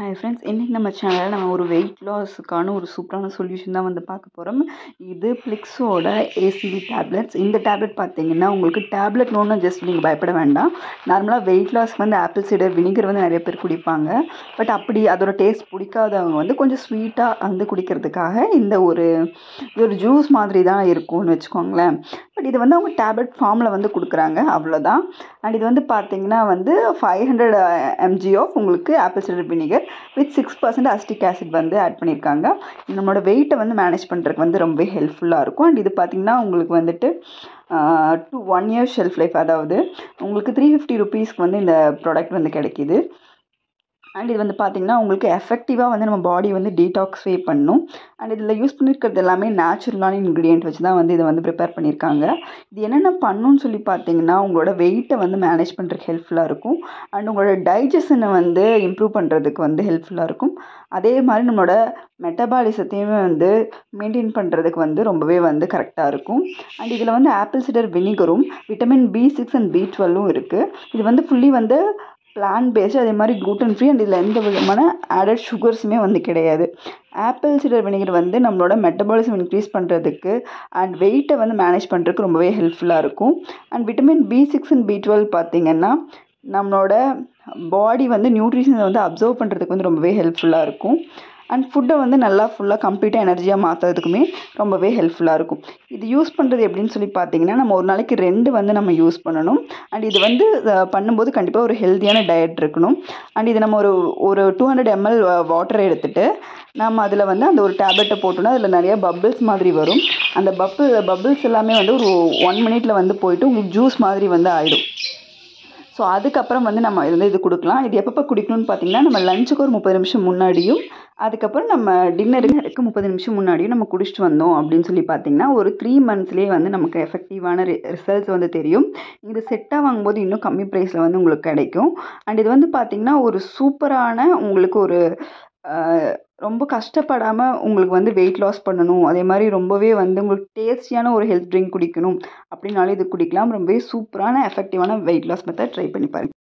Hi friends, இன்றைக்கி நம்ம சேனலில் நம்ம ஒரு வெயிட் லாஸுக்கான ஒரு சூப்பரான சொல்யூஷன் தான் வந்து பார்க்க போகிறோம். இது பிளிக்ஸோட ஏசிவி டேப்லெட்ஸ். இந்த டேப்லெட் பார்த்தீங்கன்னா உங்களுக்கு டேப்லெட் ஒன்று ஜஸ்ட் நீங்கள் பயப்பட வேண்டாம். நார்மலாக வெயிட் லாஸ்க்கு வந்து ஆப்பிள் சைடர் வினிகர் வந்து நிறைய பேர் குடிப்பாங்க. பட் அப்படி அதோட டேஸ்ட் பிடிக்காதவங்க வந்து கொஞ்சம் ஸ்வீட்டாக வந்து குடிக்கிறதுக்காக இது ஒரு ஜூஸ் மாதிரி தான் இருக்கும்னு வச்சுக்கோங்களேன். பட் இது வந்து அவங்க டேப்லெட் ஃபார்மில் வந்து கொடுக்குறாங்க, அவ்வளோதான். அண்ட் இது வந்து பார்த்தீங்கன்னா வந்து 500 mg ஆஃப் உங்களுக்கு apple cider vinegar with 6% acetic acid வந்து ஆட் பண்ணியிருக்காங்க. நம்மளோட வெயிட்டை வந்து மேனேஜ் பண்ணுறதுக்கு வந்து ரொம்பவே ஹெல்ப்ஃபுல்லாக இருக்கும். அண்ட் இது பார்த்திங்கன்னா உங்களுக்கு வந்துட்டு 1 year ஷெல்ஃப் லைஃப், அதாவது உங்களுக்கு 350 rupeesக்கு வந்து இந்த ப்ராடக்ட் வந்து கிடைக்கிது. அண்ட் இது வந்து பார்த்திங்கன்னா உங்களுக்கு எஃபெக்டிவாக வந்து நம்ம பாடி வந்து டீடாக்ஸிஃபை பண்ணும். அண்ட் இதில் யூஸ் பண்ணியிருக்கிறது எல்லாமே நேச்சுரலான இன்க்ரீடியன்ட் வச்சு தான் வந்து இதை வந்து ப்ரிப்பேர் பண்ணியிருக்காங்க. இது என்னென்ன பண்ணுன்னு சொல்லி பார்த்தீங்கன்னா உங்களோட வெயிட்டை வந்து மேனேஜ் பண்ணுறதுக்கு ஹெல்ப்ஃபுல்லாக இருக்கும். அண்ட் உங்களோட டைஜஷனை வந்து இம்ப்ரூவ் பண்ணுறதுக்கு வந்து ஹெல்ப்ஃபுல்லாக இருக்கும். அதே மாதிரி நம்மளோட மெட்டபாலிசத்தையுமே வந்து மெயின்டைன் பண்ணுறதுக்கு வந்து ரொம்பவே வந்து கரெக்டாக இருக்கும். அண்ட் இதில் வந்து ஆப்பிள் சைடர் வினிகரும் விட்டமின் B6 அண்ட் B12 இருக்குது. இது வந்து ஃபுல்லி வந்து பிளான்ட் பேஸ்டு, அதே மாதிரி gluten ஃப்ரீ. அண்ட் இதில் எந்த விதமான ஆடட் சுகர்ஸுமே வந்து கிடையாது. ஆப்பிள் சைடர் வினிகர் வந்து நம்மளோட மெட்டபாலிசம் இன்க்ரீஸ் பண்ணுறதுக்கு அண்ட் வெயிட்டை வந்து மேனேஜ் பண்ணுறதுக்கு ரொம்பவே ஹெல்ப்ஃபுல்லாக இருக்கும். And vitamin B6 and B12 பார்த்திங்கன்னா நம்மளோட பாடி வந்து நியூட்ரிஷனை வந்து அப்சர்வ் பண்ணுறதுக்கு வந்து ரொம்பவே ஹெல்ப்ஃபுல்லாக இருக்கும். அண்ட் ஃபுட்டை வந்து நல்லா ஃபுல்லாக கம்ப்ளீட்டாக எனர்ஜியாக மாற்றுறதுக்குமே ரொம்பவே ஹெல்ப்ஃபுல்லாக இருக்கும். இது யூஸ் பண்ணுறது எப்படின்னு சொல்லி பார்த்தீங்கன்னா நம்ம ஒரு நாளைக்கு 2 வந்து நம்ம யூஸ் பண்ணணும். அண்ட் இது வந்து பண்ணும்போது கண்டிப்பாக ஒரு ஹெல்த்தியான டயட் இருக்கணும். அண்ட் இது நம்ம ஒரு 200 ml வாட்டரை எடுத்துகிட்டு நம்ம அதில் வந்து அந்த ஒரு டேப்லெட்டை போட்டோன்னா அதில் நிறைய பபிள்ஸ் மாதிரி வரும். அந்த பபிள்ஸ் எல்லாமே வந்து ஒரு 1 minute வந்து போயிட்டு உங்களுக்கு ஜூஸ் மாதிரி வந்து ஆகிடும். ஸோ அதுக்கப்புறம் வந்து நம்ம இது கொடுக்கலாம். இது எப்பப்போ குடிக்கணும்னு பார்த்தீங்கன்னா நம்ம லஞ்சுக்கு ஒரு 30 நிமிஷம் முன்னாடியும், அதுக்கப்புறம் நம்ம டின்னருக்கு 30 நிமிஷம் முன்னாடியும் நம்ம குடிச்சிட்டு வந்தோம் அப்படின்னு சொல்லி பார்த்தீங்கன்னா ஒரு 3 monthsலேயே வந்து நமக்கு எஃபெக்டிவான ரிசல்ட்ஸ் வந்து தெரியும். இது செட்டாக வாங்கும்போது இன்னும் கம்மி ப்ரைஸில் வந்து உங்களுக்கு கிடைக்கும். அண்ட் இது வந்து பார்த்திங்கன்னா ஒரு சூப்பரான உங்களுக்கு ஒரு ரொம்ப கஷ்டப்படாமல் உங்களுக்கு வந்து வெயிட் லாஸ் பண்ணணும், அதே மாதிரி ரொம்பவே வந்து உங்களுக்கு டேஸ்டியான ஒரு ஹெல்த் ட்ரிங்க் குடிக்கணும் அப்படின்னாலும் இது குடிக்கலாம். ரொம்பவே சூப்பரான எஃபெக்டிவான வெயிட் லாஸ் மெத்தட் ட்ரை பண்ணி பாருங்கள்.